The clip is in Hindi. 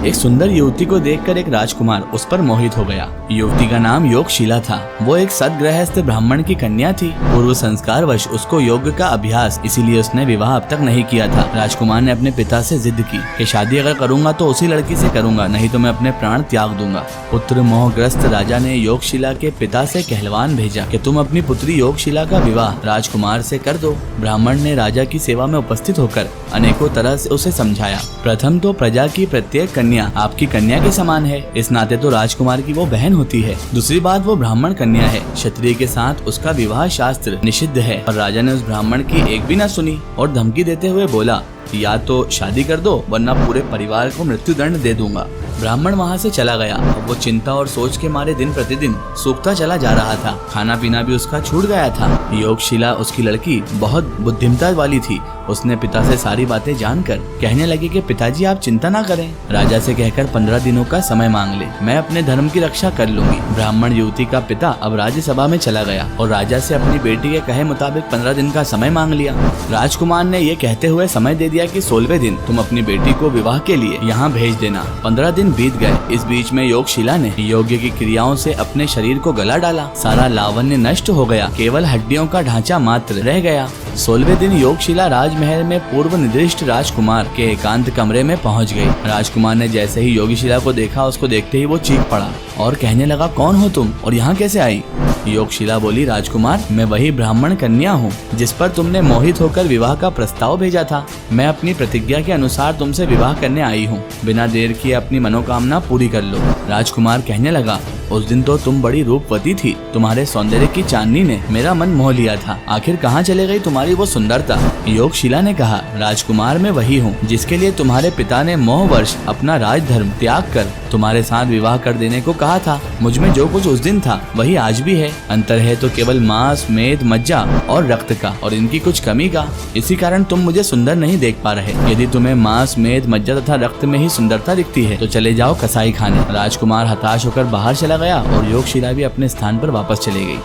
एक सुंदर युवती को देखकर एक राजकुमार उस पर मोहित हो गया। युवती का नाम योगशिला था। वो एक सद्गृहस्थ ब्राह्मण की कन्या थी। पूर्व संस्कारवश उसको योग का अभ्यास, इसीलिए उसने विवाह अब तक नहीं किया था। राजकुमार ने अपने पिता से जिद की कि शादी अगर करूंगा तो उसी लड़की से करूंगा, नहीं तो मैं अपने प्राण त्याग दूंगा। पुत्र मोहग्रस्त राजा ने योगशिला के पिता से कहलवान भेजा कि तुम अपनी पुत्री योगशिला का विवाह राजकुमार से कर दो। ब्राह्मण ने राजा की सेवा में उपस्थित होकर अनेकों तरह से उसे समझाया। प्रथम तो प्रजा की प्रत्येक कन्या आपकी कन्या के समान है, इस नाते तो राजकुमार की वो बहन होती है। दूसरी बात, वो ब्राह्मण कन्या है, क्षत्रिय के साथ उसका विवाह शास्त्र निषिद्ध है। और राजा ने उस ब्राह्मण की एक भी न सुनी और धमकी देते हुए बोला, या तो शादी कर दो वरना पूरे परिवार को मृत्युदंड दे दूंगा। ब्राह्मण वहाँ से चला गया। वो चिंता और सोच के मारे दिन प्रतिदिन सूखता चला जा रहा था। खाना पीना भी उसका छूट गया था। योगशिला उसकी लड़की बहुत बुद्धिमता वाली थी। उसने पिता से सारी बातें जानकर कहने लगी कि पिताजी आप चिंता ना करें, राजा से कहकर 15 दिनों का समय मांग ले, मैं अपने धर्म की रक्षा कर लूंगी। ब्राह्मण युवती का पिता अब राज्यसभा में चला गया और राजा से अपनी बेटी के कहे मुताबिक 15 दिन का समय मांग लिया। राजकुमार ने ये कहते हुए समय दे दिया कि 16वें दिन तुम अपनी बेटी को विवाह के लिए यहाँ भेज देना। 15 दिन बीत गए। इस बीच में योगशिला ने योग्य की क्रियाओं से अपने शरीर को गला डाला। सारा लावण्य नष्ट हो गया, केवल हड्डियों का ढांचा मात्र रह गया। 16वें दिन योगशिला राजमहल में पूर्व निर्दिष्ट राजकुमार के एकांत कमरे में पहुंच गई। राजकुमार ने जैसे ही योगशिला को देखा, उसको देखते ही वो चीख पड़ा और कहने लगा, कौन हो तुम और यहाँ कैसे आई? योगशिला बोली, राजकुमार मैं वही ब्राह्मण कन्या हूँ जिस पर तुमने मोहित होकर विवाह का प्रस्ताव भेजा था। मैं अपनी प्रतिज्ञा के अनुसार तुमसे विवाह करने आई हूँ। बिना देर किए अपनी मनोकामना पूरी कर लो। राजकुमार कहने लगा, उस दिन तो तुम बड़ी रूपवती थी, तुम्हारे सौंदर्य की चांदनी ने मेरा मन मोह लिया था। आखिर कहाँ चले गई तुम्हारी वो सुंदरता? योगशिला ने कहा, राजकुमार मैं वही हूँ जिसके लिए तुम्हारे पिता ने मोहवश अपना राजधर्म त्याग कर तुम्हारे साथ विवाह कर देने को कहा था। मुझ में जो कुछ उस दिन था वही आज भी है। अंतर है तो केवल मांस, मेद, मज्जा और रक्त का, और इनकी कुछ कमी का। इसी कारण तुम मुझे सुंदर नहीं देख पा रहे। यदि तुम्हें मांस, मेद, मज्जा तथा रक्त में ही सुंदरता दिखती है तो चले जाओ कसाई खाने। राजकुमार हताश होकर बाहर चला गया और योगशिला भी अपने स्थान पर वापस चली गई।